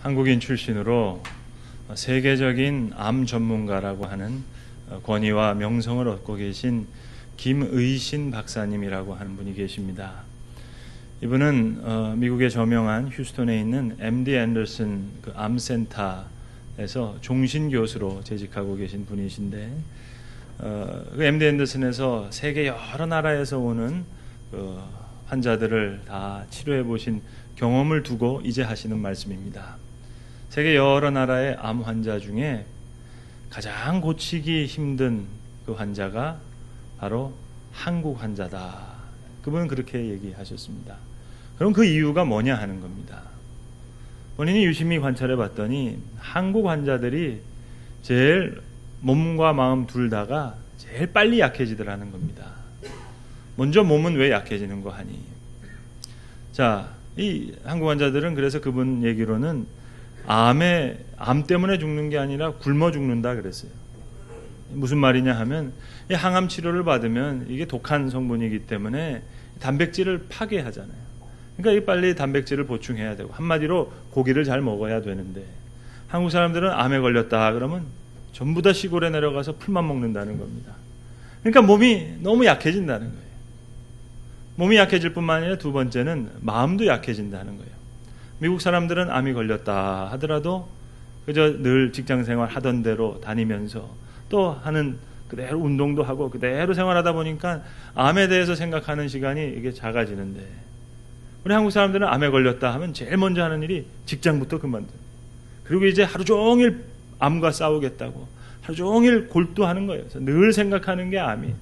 한국인 출신으로 세계적인 암 전문가라고 하는 권위와 명성을 얻고 계신 김의신 박사님이라고 하는 분이 계십니다. 이분은 미국의 저명한 휴스턴에 있는 MD 앤더슨 그 암센터에서 종신 교수로 재직하고 계신 분이신데, 그 MD 앤더슨에서 세계 여러 나라에서 오는 그 환자들을 다 치료해 보신 경험을 두고 이제 하시는 말씀입니다. 세계 여러 나라의 암 환자 중에 가장 고치기 힘든 그 환자가 바로 한국 환자다. 그분은 그렇게 얘기하셨습니다. 그럼 그 이유가 뭐냐 하는 겁니다. 본인이 유심히 관찰해 봤더니 한국 환자들이 제일 몸과 마음 둘 다가 제일 빨리 약해지더라는 겁니다. 먼저 몸은 왜 약해지는 거 하니? 자, 이 한국 환자들은 그래서 그분 얘기로는 암 때문에 죽는 게 아니라 굶어 죽는다 그랬어요. 무슨 말이냐 하면 이 항암 치료를 받으면 이게 독한 성분이기 때문에 단백질을 파괴하잖아요. 그러니까 빨리 단백질을 보충해야 되고, 한마디로 고기를 잘 먹어야 되는데, 한국 사람들은 암에 걸렸다 그러면 전부 다 시골에 내려가서 풀만 먹는다는 겁니다. 그러니까 몸이 너무 약해진다는 거예요. 몸이 약해질 뿐만 아니라 두 번째는 마음도 약해진다는 거예요. 미국 사람들은 암이 걸렸다 하더라도 그저 늘 직장생활 하던 대로 다니면서 또 하는 그대로 운동도 하고 그대로 생활하다 보니까 암에 대해서 생각하는 시간이 이게 작아지는데, 우리 한국 사람들은 암에 걸렸다 하면 제일 먼저 하는 일이 직장부터 그만둬요. 그리고 이제 하루 종일 암과 싸우겠다고 하루 종일 골두하는 거예요. 그래서 늘 생각하는 게 암이에요.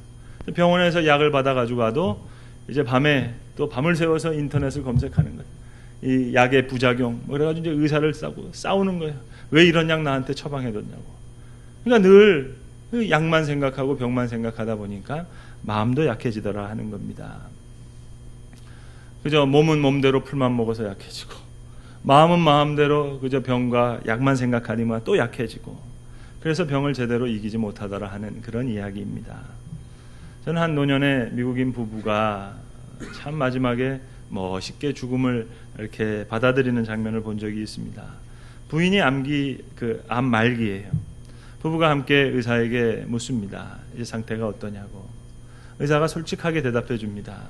병원에서 약을 받아가지고 와도 이제 밤에 또 밤을 새워서 인터넷을 검색하는 거예요. 이 약의 부작용, 그래가지고 이제 의사를 싸우는 거예요. 왜 이런 약 나한테 처방해뒀냐고. 그러니까 늘 약만 생각하고 병만 생각하다 보니까 마음도 약해지더라 하는 겁니다. 그저 몸은 몸대로 풀만 먹어서 약해지고, 마음은 마음대로 그저 병과 약만 생각하니만 또 약해지고, 그래서 병을 제대로 이기지 못하더라 하는 그런 이야기입니다. 저는 한 노년의 미국인 부부가 참 마지막에 멋있게 죽음을 이렇게 받아들이는 장면을 본 적이 있습니다. 부인이 암 말기예요. 부부가 함께 의사에게 묻습니다. 이제 상태가 어떠냐고. 의사가 솔직하게 대답해 줍니다.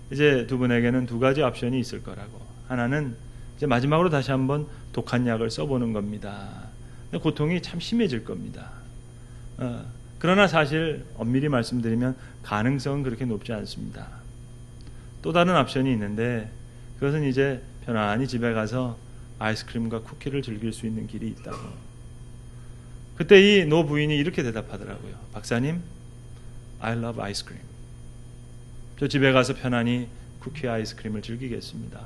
이제 두 분에게는 두 가지 옵션이 있을 거라고. 하나는 이제 마지막으로 다시 한번 독한 약을 써보는 겁니다. 고통이 참 심해질 겁니다. 그러나 사실 엄밀히 말씀드리면 가능성은 그렇게 높지 않습니다. 또 다른 옵션이 있는데, 그것은 이제 편안히 집에 가서 아이스크림과 쿠키를 즐길 수 있는 길이 있다고. 그때 이 노 부인이 이렇게 대답하더라고요. 박사님, I love ice cream. 저 집에 가서 편안히 쿠키 아이스크림을 즐기겠습니다.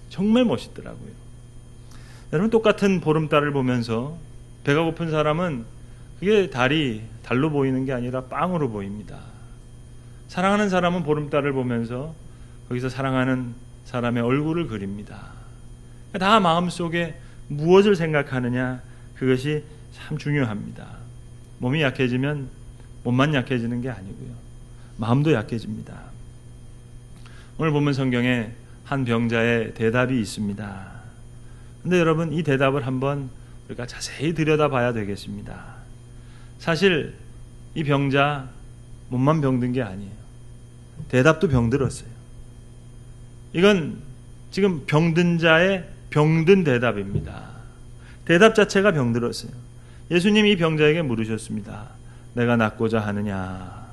정말 멋있더라고요. 여러분, 똑같은 보름달을 보면서 배가 고픈 사람은 그게 달로 보이는 게 아니라 빵으로 보입니다. 사랑하는 사람은 보름달을 보면서 거기서 사랑하는 사람의 얼굴을 그립니다. 다 마음속에 무엇을 생각하느냐, 그것이 참 중요합니다. 몸이 약해지면 몸만 약해지는 게 아니고요, 마음도 약해집니다. 오늘 본문 성경에 한 병자의 대답이 있습니다. 그런데 여러분, 이 대답을 한번 우리가 자세히 들여다봐야 되겠습니다. 사실 이 병자 몸만 병든 게 아니에요. 대답도 병들었어요. 이건 지금 병든 자의 병든 대답입니다. 대답 자체가 병들었어요. 예수님이 이 병자에게 물으셨습니다. 내가 낫고자 하느냐?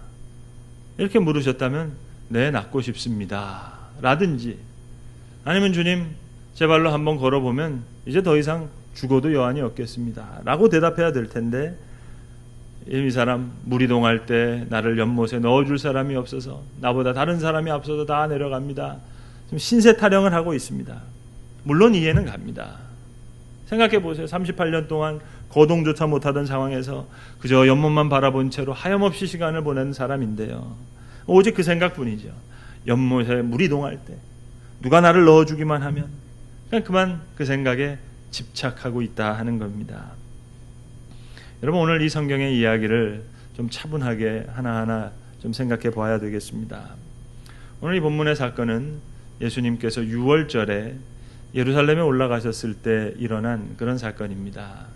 이렇게 물으셨다면 네, 낫고 싶습니다 라든지, 아니면 주님, 제 발로 한번 걸어보면 이제 더 이상 죽어도 여한이 없겠습니다 라고 대답해야 될 텐데, 이 사람 무리동할 때 나를 연못에 넣어줄 사람이 없어서 나보다 다른 사람이 앞서서 다 내려갑니다. 지금 신세 타령을 하고 있습니다. 물론 이해는 갑니다. 생각해 보세요. 38년 동안 거동조차 못하던 상황에서 그저 연못만 바라본 채로 하염없이 시간을 보내는 사람인데요, 오직 그 생각뿐이죠. 연못에 무리동할 때 누가 나를 넣어주기만 하면 그만 그 생각에 집착하고 있다 하는 겁니다. 여러분, 오늘 이 성경의 이야기를 좀 차분하게 하나하나 좀 생각해 봐야 되겠습니다. 오늘 이 본문의 사건은 예수님께서 6월절에 예루살렘에 올라가셨을 때 일어난 그런 사건입니다.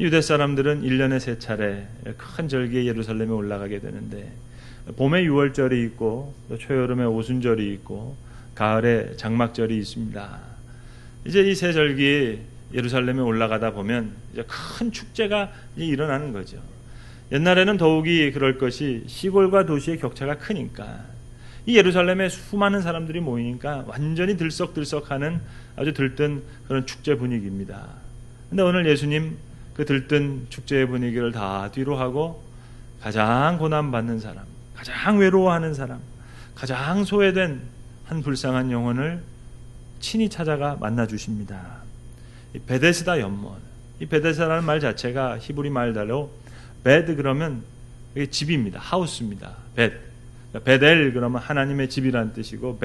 유대 사람들은 1년에 3차례 큰 절기에 예루살렘에 올라가게 되는데 봄에 유월절이 있고 또 초여름에 오순절이 있고 가을에 장막절이 있습니다. 이제 이 세 절기 예루살렘에 올라가다 보면 이제 큰 축제가 이제 일어나는 거죠. 옛날에는 더욱이 그럴 것이 시골과 도시의 격차가 크니까 이 예루살렘에 수많은 사람들이 모이니까 완전히 들썩들썩하는 아주 들뜬 그런 축제 분위기입니다. 근데 오늘 예수님 그 들뜬 축제의 분위기를 다 뒤로 하고 가장 고난받는 사람, 가장 외로워하는 사람, 가장 소외된 한 불쌍한 영혼을 친히 찾아가 만나 주십니다. 이 베데스다 연못, 이 베데스다라는 말 자체가 히브리 말대로 베드 그러면 이게 집입니다. 하우스입니다. 베델 그러면 하나님의 집이란 뜻이고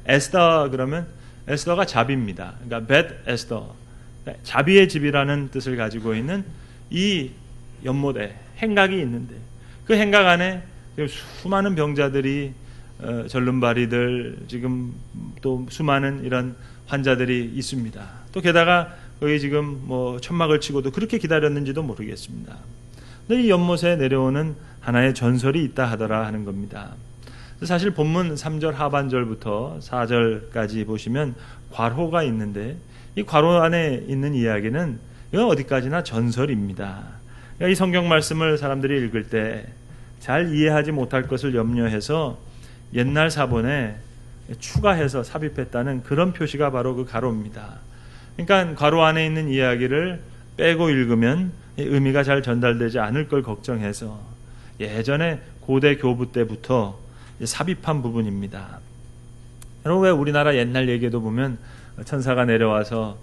에스더 그러면 에스더가 자비입니다. 그러니까 벳 에스더, 자비의 집이라는 뜻을 가지고 있는 이 연못에 행각이 있는데 그 행각 안에 수많은 병자들이 절름발이들 지금 또 수많은 이런 환자들이 있습니다. 또 게다가 거기 지금 뭐 천막을 치고도 그렇게 기다렸는지도 모르겠습니다. 근데 이 연못에 내려오는 하나의 전설이 있다 하더라 하는 겁니다. 사실 본문 3절 하반절부터 4절까지 보시면 괄호가 있는데 이 괄호 안에 있는 이야기는 이건 어디까지나 전설입니다. 그러니까 이 성경 말씀을 사람들이 읽을 때 잘 이해하지 못할 것을 염려해서 옛날 사본에 추가해서 삽입했다는 그런 표시가 바로 그 괄호입니다. 그러니까 괄호 안에 있는 이야기를 빼고 읽으면 의미가 잘 전달되지 않을 걸 걱정해서 예전에 고대 교부 때부터 삽입한 부분입니다. 여러분 왜 우리나라 옛날 얘기도 보면 천사가 내려와서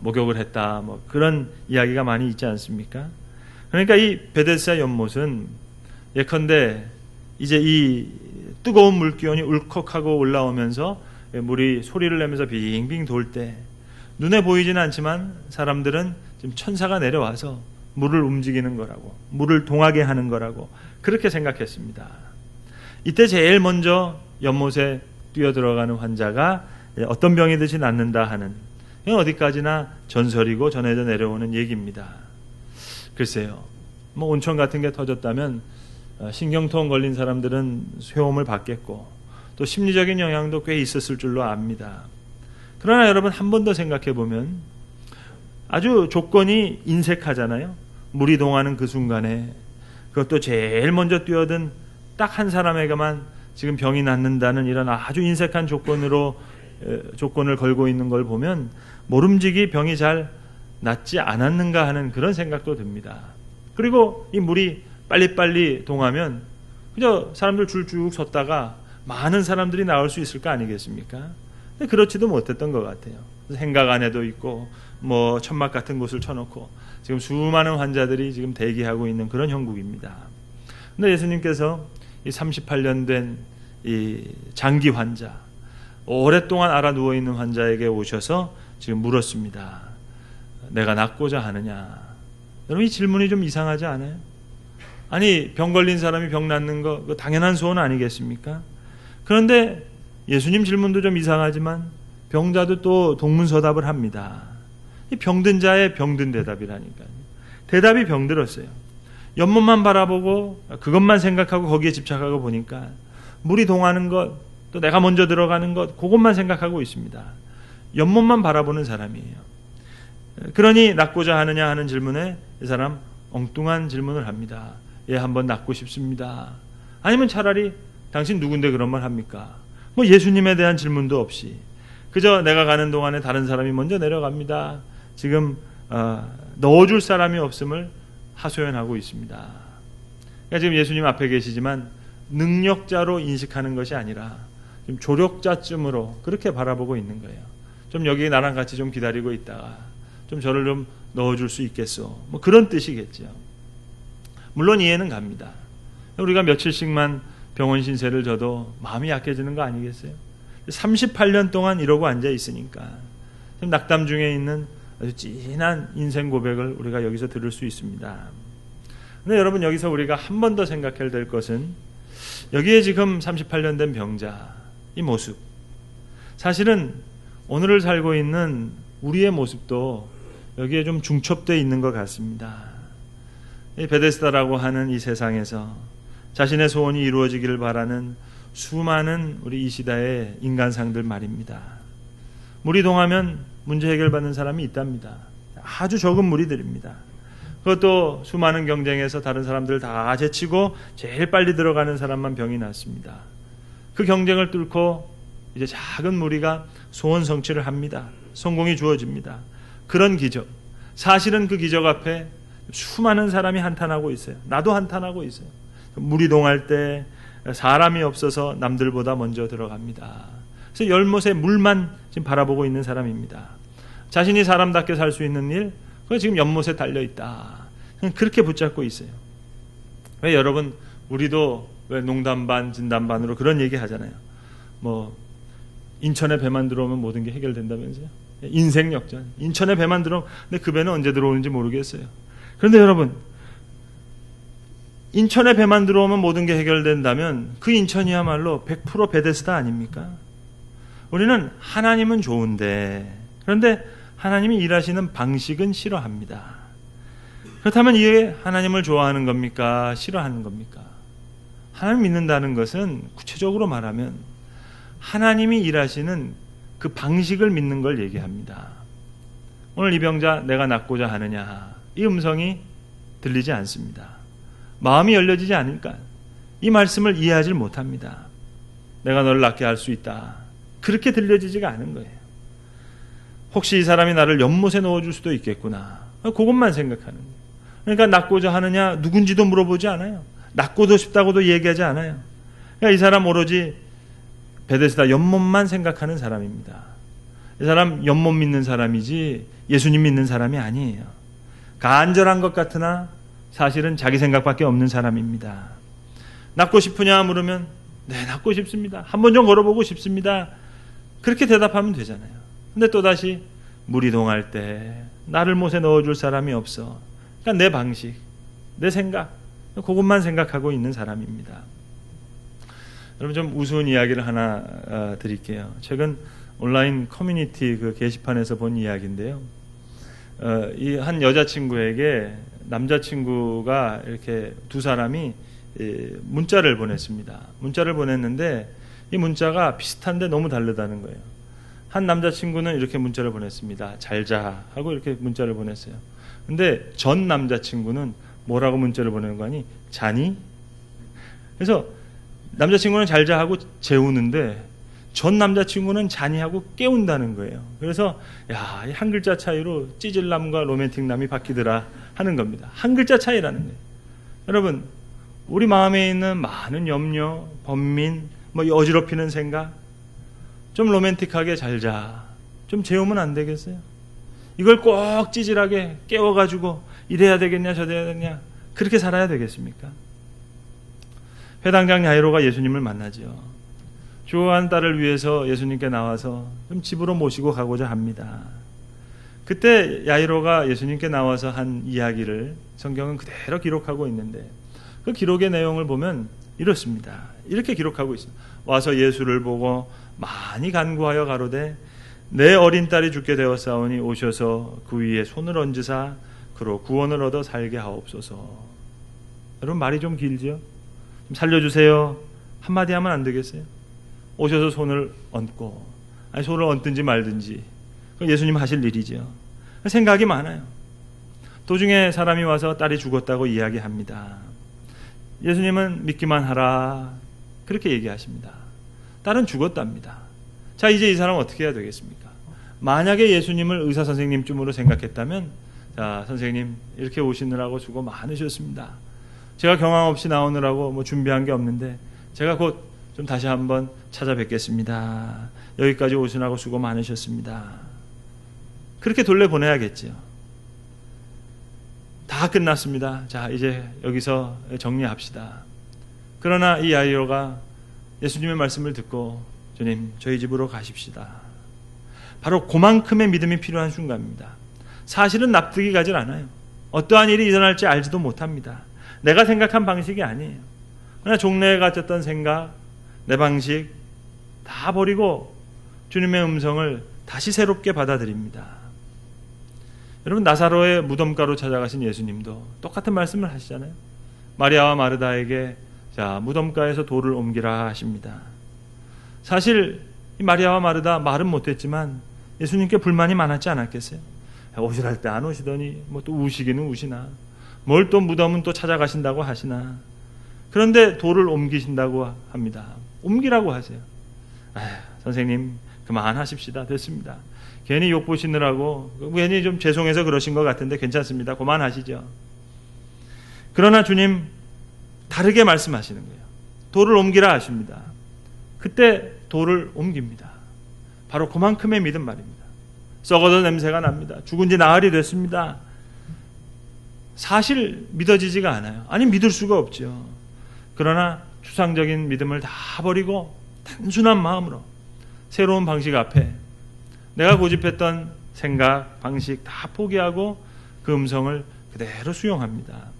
목욕을 했다 뭐 그런 이야기가 많이 있지 않습니까? 그러니까 이 베데스다 연못은 예컨대 이제 이 뜨거운 물기운이 울컥하고 올라오면서 물이 소리를 내면서 빙빙 돌 때 눈에 보이지는 않지만 사람들은 지금 천사가 내려와서 물을 움직이는 거라고, 물을 동하게 하는 거라고 그렇게 생각했습니다. 이때 제일 먼저 연못에 뛰어들어가는 환자가 어떤 병이든지 낫는다 하는, 이건 어디까지나 전설이고 전해져 내려오는 얘기입니다. 글쎄요, 뭐 온천 같은 게 터졌다면 신경통 걸린 사람들은 소염을 받겠고 또 심리적인 영향도 꽤 있었을 줄로 압니다. 그러나 여러분 한 번 더 생각해 보면 아주 조건이 인색하잖아요. 물이 동하는 그 순간에 그것도 제일 먼저 뛰어든 딱 한 사람에게만 지금 병이 낫는다는 이런 아주 인색한 조건을 걸고 있는 걸 보면 모름지기 병이 잘 낫지 않았는가 하는 그런 생각도 듭니다. 그리고 이 물이 빨리빨리 동하면 그저 사람들 줄 쭉 섰다가 많은 사람들이 나올 수 있을 거 아니겠습니까? 근데 그렇지도 못했던 것 같아요. 행각 안에도 있고 뭐 천막 같은 곳을 쳐놓고 지금 수많은 환자들이 지금 대기하고 있는 그런 형국입니다. 근데 예수님께서 이 38년 된 이 장기 환자, 오랫동안 알아 누워 있는 환자에게 오셔서 지금 물었습니다. 내가 낫고자 하느냐? 여러분 이 질문이 좀 이상하지 않아요? 아니 병 걸린 사람이 병 낫는 거 그거 당연한 소원 아니겠습니까? 그런데 예수님 질문도 좀 이상하지만 병자도 또 동문서답을 합니다. 이 병든 자의 병든 대답이라니까요. 대답이 병들었어요. 연못만 바라보고 그것만 생각하고 거기에 집착하고 보니까 물이 동하는 것, 또 내가 먼저 들어가는 것, 그것만 생각하고 있습니다. 연못만 바라보는 사람이에요. 그러니 낫고자 하느냐 하는 질문에 이 사람 엉뚱한 질문을 합니다. 예, 한번 낫고 싶습니다. 아니면 차라리 당신 누군데 그런 말 합니까? 뭐 예수님에 대한 질문도 없이 그저 내가 가는 동안에 다른 사람이 먼저 내려갑니다. 지금 넣어줄 사람이 없음을 하소연하고 있습니다. 그러니까 지금 예수님 앞에 계시지만 능력자로 인식하는 것이 아니라 지금 조력자쯤으로 그렇게 바라보고 있는 거예요. 좀 여기 나랑 같이 좀 기다리고 있다가 좀 저를 좀 넣어줄 수 있겠소. 뭐 그런 뜻이겠죠. 물론 이해는 갑니다. 우리가 며칠씩만 병원 신세를 져도 마음이 약해지는 거 아니겠어요? 38년 동안 이러고 앉아 있으니까 좀 낙담 중에 있는 아주 진한 인생 고백을 우리가 여기서 들을 수 있습니다. 근데 여러분 여기서 우리가 한 번 더 생각해야 될 것은 여기에 지금 38년 된 병자 이 모습, 사실은 오늘을 살고 있는 우리의 모습도 여기에 좀 중첩되어 있는 것 같습니다. 이 베데스다라고 하는 이 세상에서 자신의 소원이 이루어지기를 바라는 수많은 우리 이 시대의 인간상들 말입니다. 무리동하면 문제 해결받는 사람이 있답니다. 아주 적은 무리들입니다. 그것도 수많은 경쟁에서 다른 사람들 다 제치고 제일 빨리 들어가는 사람만 병이 났습니다. 그 경쟁을 뚫고 이제 작은 무리가 소원 성취를 합니다. 성공이 주어집니다. 그런 기적, 사실은 그 기적 앞에 수많은 사람이 한탄하고 있어요. 나도 한탄하고 있어요. 무리동할 때 사람이 없어서 남들보다 먼저 들어갑니다. 그래서 열못에 물만 지금 바라보고 있는 사람입니다. 자신이 사람답게 살 수 있는 일, 그거 지금 연못에 달려있다. 그렇게 붙잡고 있어요. 왜 여러분, 우리도 왜 농담 반 진담 반으로 그런 얘기 하잖아요. 뭐 인천에 배만 들어오면 모든 게 해결된다면서요. 인생 역전. 인천에 배만 들어오면, 근데 그 배는 언제 들어오는지 모르겠어요. 그런데 여러분, 인천에 배만 들어오면 모든 게 해결된다면 그 인천이야말로 100% 베데스다 아닙니까? 우리는 하나님은 좋은데, 그런데 하나님이 일하시는 방식은 싫어합니다. 그렇다면 이게 하나님을 좋아하는 겁니까? 싫어하는 겁니까? 하나님 믿는다는 것은 구체적으로 말하면 하나님이 일하시는 그 방식을 믿는 걸 얘기합니다. 오늘 이 병자 내가 낫고자 하느냐, 이 음성이 들리지 않습니다. 마음이 열려지지 않으니까 이 말씀을 이해하지 못합니다. 내가 너를 낫게 할 수 있다, 그렇게 들려지지가 않은 거예요. 혹시 이 사람이 나를 연못에 넣어줄 수도 있겠구나, 그것만 생각하는 거예요. 그러니까 낫고자 하느냐 누군지도 물어보지 않아요. 낫고도 싶다고도 얘기하지 않아요. 그러니까 이 사람 오로지 베데스다 연못만 생각하는 사람입니다. 이 사람 연못 믿는 사람이지 예수님 믿는 사람이 아니에요. 간절한 것 같으나 사실은 자기 생각밖에 없는 사람입니다. 낫고 싶으냐 물으면 네, 낫고 싶습니다. 한번 좀 걸어보고 싶습니다. 그렇게 대답하면 되잖아요. 근데 또다시 무리동할 때 나를 못에 넣어줄 사람이 없어. 그러니까 내 방식, 내 생각, 그것만 생각하고 있는 사람입니다. 여러분, 좀 우스운 이야기를 하나 드릴게요. 최근 온라인 커뮤니티 그 게시판에서 본 이야기인데요. 이 한 여자친구에게 남자친구가 이렇게 두 사람이 문자를 보냈습니다. 문자를 보냈는데 이 문자가 비슷한데 너무 다르다는 거예요. 한 남자친구는 이렇게 문자를 보냈습니다. 잘 자 하고 이렇게 문자를 보냈어요. 근데 전 남자친구는 뭐라고 문자를 보내는 거 아니? 자니? 그래서 남자친구는 잘 자 하고 재우는데 전 남자친구는 자니 하고 깨운다는 거예요. 그래서 야, 이 한 글자 차이로 찌질남과 로맨틱남이 바뀌더라 하는 겁니다. 한 글자 차이라는 거예요. 여러분, 우리 마음에 있는 많은 염려, 번민, 뭐 어지럽히는 생각, 좀 로맨틱하게 잘 자, 좀 재우면 안 되겠어요? 이걸 꼭 찌질하게 깨워가지고 이래야 되겠냐 저래야 되겠냐 그렇게 살아야 되겠습니까? 회당장 야이로가 예수님을 만나지요. 죽어간 딸을 위해서 예수님께 나와서 좀 집으로 모시고 가고자 합니다. 그때 야이로가 예수님께 나와서 한 이야기를 성경은 그대로 기록하고 있는데 그 기록의 내용을 보면 이렇습니다. 이렇게 기록하고 있습니다. 와서 예수를 보고 많이 간구하여 가로되 내 어린 딸이 죽게 되었사오니 오셔서 그 위에 손을 얹으사 그로 구원을 얻어 살게 하옵소서. 여러분, 말이 좀 길지요? 좀 살려주세요 한마디 하면 안 되겠어요? 오셔서 손을 얹고, 아니 손을 얹든지 말든지 예수님 하실 일이죠. 생각이 많아요. 도중에 사람이 와서 딸이 죽었다고 이야기합니다. 예수님은 믿기만 하라 그렇게 얘기하십니다. 딸은 죽었답니다. 자, 이제 이 사람은 어떻게 해야 되겠습니까? 만약에 예수님을 의사 선생님쯤으로 생각했다면, 자, 선생님 이렇게 오시느라고 수고 많으셨습니다. 제가 경황 없이 나오느라고 뭐 준비한 게 없는데 제가 곧 좀 다시 한번 찾아뵙겠습니다. 여기까지 오시느라고 수고 많으셨습니다. 그렇게 돌려보내야겠죠. 다 끝났습니다. 자, 이제 여기서 정리합시다. 그러나 이 야이로가 예수님의 말씀을 듣고 주님, 저희 집으로 가십시다. 바로 그만큼의 믿음이 필요한 순간입니다. 사실은 납득이 가질 않아요. 어떠한 일이 일어날지 알지도 못합니다. 내가 생각한 방식이 아니에요. 그러나 종래에 갇혔던 생각, 내 방식 다 버리고 주님의 음성을 다시 새롭게 받아들입니다. 여러분, 나사로의 무덤가로 찾아가신 예수님도 똑같은 말씀을 하시잖아요. 마리아와 마르다에게 자, 무덤가에서 돌을 옮기라 하십니다. 사실 이 마리아와 마르다 말은 못했지만 예수님께 불만이 많았지 않았겠어요? 오시랄 때 안 오시더니 뭐 또 우시기는 우시나, 뭘 또 무덤은 또 찾아가신다고 하시나. 그런데 돌을 옮기신다고 합니다. 옮기라고 하세요. 선생님 그만하십시다. 됐습니다. 괜히 욕 보시느라고 괜히 좀 죄송해서 그러신 것 같은데 괜찮습니다. 그만하시죠. 그러나 주님 다르게 말씀하시는 거예요. 돌을 옮기라 하십니다. 그때 돌을 옮깁니다. 바로 그만큼의 믿음 말입니다. 썩어도 냄새가 납니다. 죽은 지 나흘이 됐습니다. 사실 믿어지지가 않아요. 아니, 믿을 수가 없죠. 그러나 추상적인 믿음을 다 버리고 단순한 마음으로 새로운 방식 앞에 내가 고집했던 생각, 방식 다 포기하고 그 음성을 그대로 수용합니다.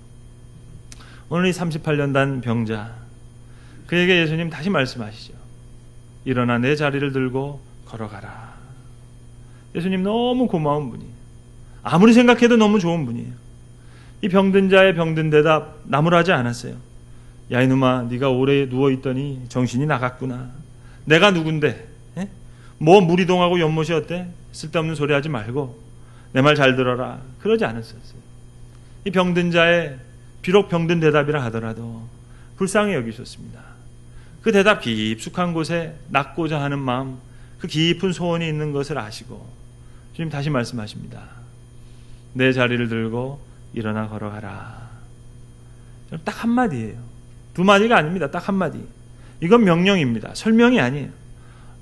오늘 이 38년단 병자, 그에게 예수님 다시 말씀하시죠. 일어나 내 자리를 들고 걸어가라. 예수님 너무 고마운 분이에요. 아무리 생각해도 너무 좋은 분이에요. 이 병든 자의 병든 대답 나무라지 않았어요. 야 이놈아, 네가 오래 누워있더니 정신이 나갔구나. 내가 누군데? 에? 뭐 무리동하고 연못이 어때? 쓸데없는 소리 하지 말고 내 말 잘 들어라. 그러지 않았었어요. 이 병든 자의 비록 병든 대답이라 하더라도 불쌍히 여기셨습니다. 그 대답 깊숙한 곳에 낫고자 하는 마음, 그 깊은 소원이 있는 것을 아시고 주님 다시 말씀하십니다. 내 자리를 들고 일어나 걸어가라. 딱 한마디예요. 두 마디가 아닙니다. 딱 한마디. 이건 명령입니다. 설명이 아니에요.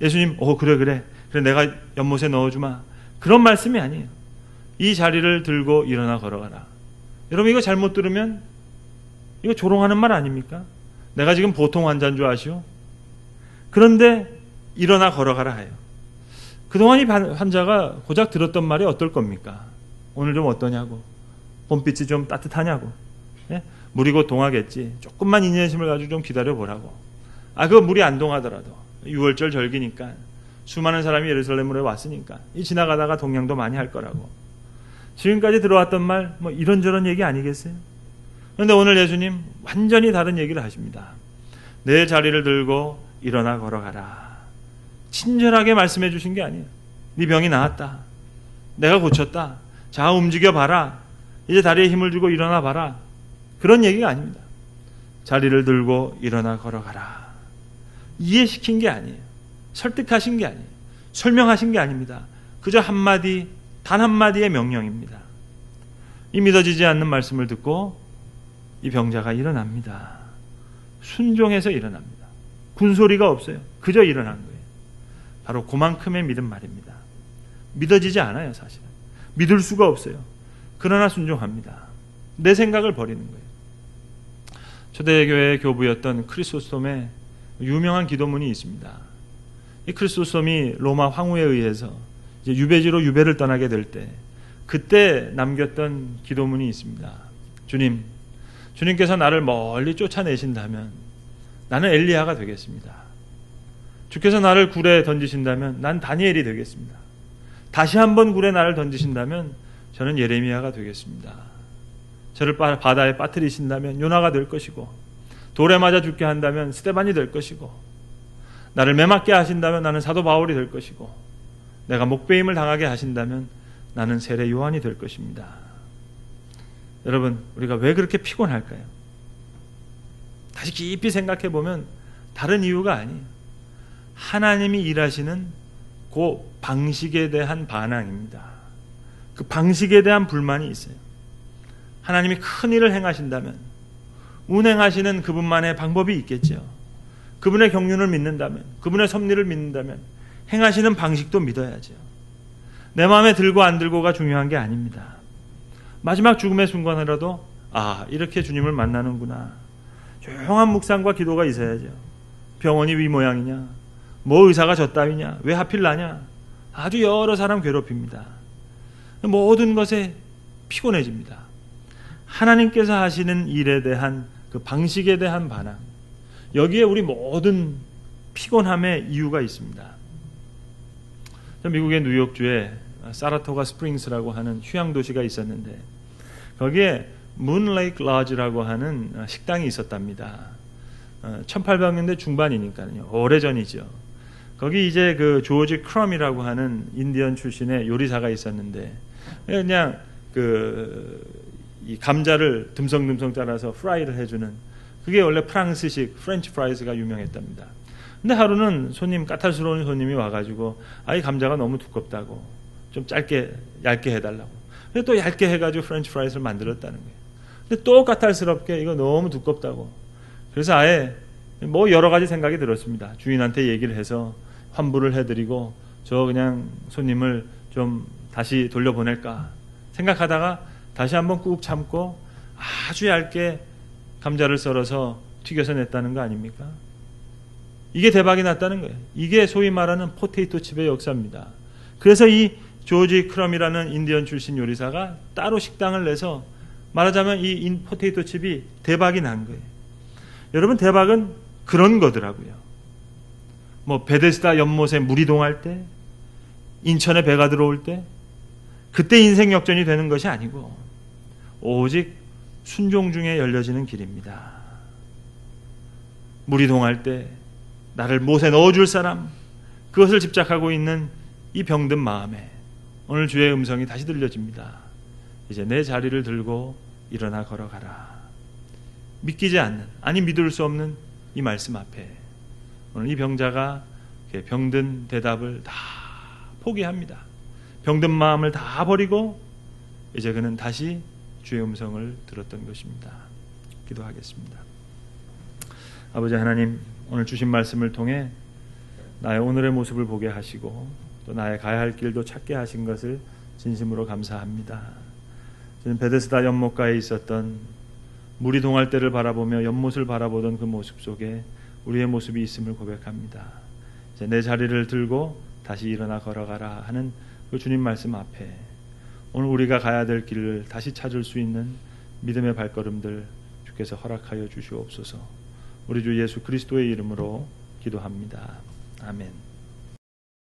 예수님 그래 내가 연못에 넣어주마. 그런 말씀이 아니에요. 이 자리를 들고 일어나 걸어가라. 여러분, 이거 잘못 들으면 이거 조롱하는 말 아닙니까? 내가 지금 보통 환자인 줄 아시오? 그런데 일어나 걸어가라 해요. 그동안 이 환자가 고작 들었던 말이 어떨 겁니까? 오늘 좀 어떠냐고, 봄빛이 좀 따뜻하냐고, 예? 물이 곧 동하겠지, 조금만 인내심을 가지고 좀 기다려보라고. 그거 물이 안 동하더라도 6월절 절기니까 수많은 사람이 예루살렘으로 왔으니까 이 지나가다가 동양도 많이 할 거라고. 지금까지 들어왔던 말 뭐 이런저런 얘기 아니겠어요? 그런데 오늘 예수님 완전히 다른 얘기를 하십니다. 내 자리를 들고 일어나 걸어가라. 친절하게 말씀해 주신 게 아니에요. 네 병이 나았다. 내가 고쳤다. 자, 움직여봐라. 이제 다리에 힘을 주고 일어나 봐라. 그런 얘기가 아닙니다. 자리를 들고 일어나 걸어가라. 이해시킨 게 아니에요. 설득하신 게 아니에요. 설명하신 게 아닙니다. 그저 한마디, 단 한마디의 명령입니다. 이 믿어지지 않는 말씀을 듣고 이 병자가 일어납니다. 순종해서 일어납니다. 군소리가 없어요. 그저 일어난 거예요. 바로 그만큼의 믿음 말입니다. 믿어지지 않아요, 사실은. 믿을 수가 없어요. 그러나 순종합니다. 내 생각을 버리는 거예요. 초대교회의 교부였던 크리소스톰의 유명한 기도문이 있습니다. 이 크리소스톰이 로마 황후에 의해서 이제 유배지로 유배를 떠나게 될 때 그때 남겼던 기도문이 있습니다. 주님께서 나를 멀리 쫓아내신다면 나는 엘리야가 되겠습니다. 주께서 나를 굴에 던지신다면 난 다니엘이 되겠습니다. 다시 한번 굴에 나를 던지신다면 저는 예레미야가 되겠습니다. 저를 바다에 빠뜨리신다면 요나가 될 것이고, 돌에 맞아 죽게 한다면 스데반이 될 것이고, 나를 매맞게 하신다면 나는 사도 바울이 될 것이고, 내가 목베임을 당하게 하신다면 나는 세례 요한이 될 것입니다. 여러분, 우리가 왜 그렇게 피곤할까요? 다시 깊이 생각해 보면 다른 이유가 아니에요. 하나님이 일하시는 그 방식에 대한 반항입니다. 그 방식에 대한 불만이 있어요. 하나님이 큰 일을 행하신다면 운행하시는 그분만의 방법이 있겠죠. 그분의 경륜을 믿는다면, 그분의 섭리를 믿는다면 행하시는 방식도 믿어야죠. 내 마음에 들고 안 들고가 중요한 게 아닙니다. 마지막 죽음의 순간이라도 이렇게 주님을 만나는구나. 조용한 묵상과 기도가 있어야죠. 병원이 위 모양이냐, 뭐 의사가 저 따위냐, 왜 하필 나냐, 아주 여러 사람 괴롭힙니다. 모든 것에 피곤해집니다. 하나님께서 하시는 일에 대한 그 방식에 대한 반항, 여기에 우리 모든 피곤함의 이유가 있습니다. 미국의 뉴욕주에 사라토가 스프링스라고 하는 휴양 도시가 있었는데 거기에 문레이크 라지라고 하는 식당이 있었답니다. 1800년대 중반이니까요. 오래전이죠. 거기 이제 그 조지 크럼이라고 하는 인디언 출신의 요리사가 있었는데 그냥 이 감자를 듬성듬성 잘라서 프라이를 해주는 그게 원래 프랑스식 프렌치 프라이즈가 유명했답니다. 근데 하루는 까탈스러운 손님이 와가지고 이 감자가 너무 두껍다고 좀 얇게 해달라고. 근데 또 얇게 해가지고 프렌치 프라이즈를 만들었다는 거예요. 근데 또 까탈스럽게 이거 너무 두껍다고. 그래서 아예 뭐 여러 가지 생각이 들었습니다. 주인한테 얘기를 해서 환불을 해드리고 저 그냥 손님을 좀 다시 돌려보낼까 생각하다가 다시 한번 꾹 참고 아주 얇게 감자를 썰어서 튀겨서 냈다는 거 아닙니까? 이게 대박이 났다는 거예요. 이게 소위 말하는 포테이토 칩의 역사입니다. 그래서 이 조지 크럼이라는 인디언 출신 요리사가 따로 식당을 내서 말하자면 이 포테이토 칩이 대박이 난 거예요. 여러분 대박은 그런 거더라고요. 뭐 베데스다 연못에 물이 동할 때, 인천에 배가 들어올 때, 그때 인생 역전이 되는 것이 아니고 오직 순종 중에 열려지는 길입니다. 물이 동할 때 나를 못에 넣어줄 사람, 그것을 집착하고 있는 이 병든 마음에 오늘 주의 음성이 다시 들려집니다. 이제 내 자리를 들고 일어나 걸어가라. 믿기지 않는, 아니 믿을 수 없는 이 말씀 앞에 오늘 이 병자가 병든 대답을 다 포기합니다. 병든 마음을 다 버리고 이제 그는 다시 주의 음성을 들었던 것입니다. 기도하겠습니다. 아버지 하나님, 오늘 주신 말씀을 통해 나의 오늘의 모습을 보게 하시고 또 나의 가야 할 길도 찾게 하신 것을 진심으로 감사합니다. 저는 베데스다 연못가에 있었던 물이 동할 때를 바라보며 연못을 바라보던 그 모습 속에 우리의 모습이 있음을 고백합니다. 이제 내 자리를 들고 다시 일어나 걸어가라 하는 그 주님 말씀 앞에 오늘 우리가 가야 될 길을 다시 찾을 수 있는 믿음의 발걸음들 주께서 허락하여 주시옵소서. 우리 주 예수 그리스도의 이름으로 기도합니다. 아멘.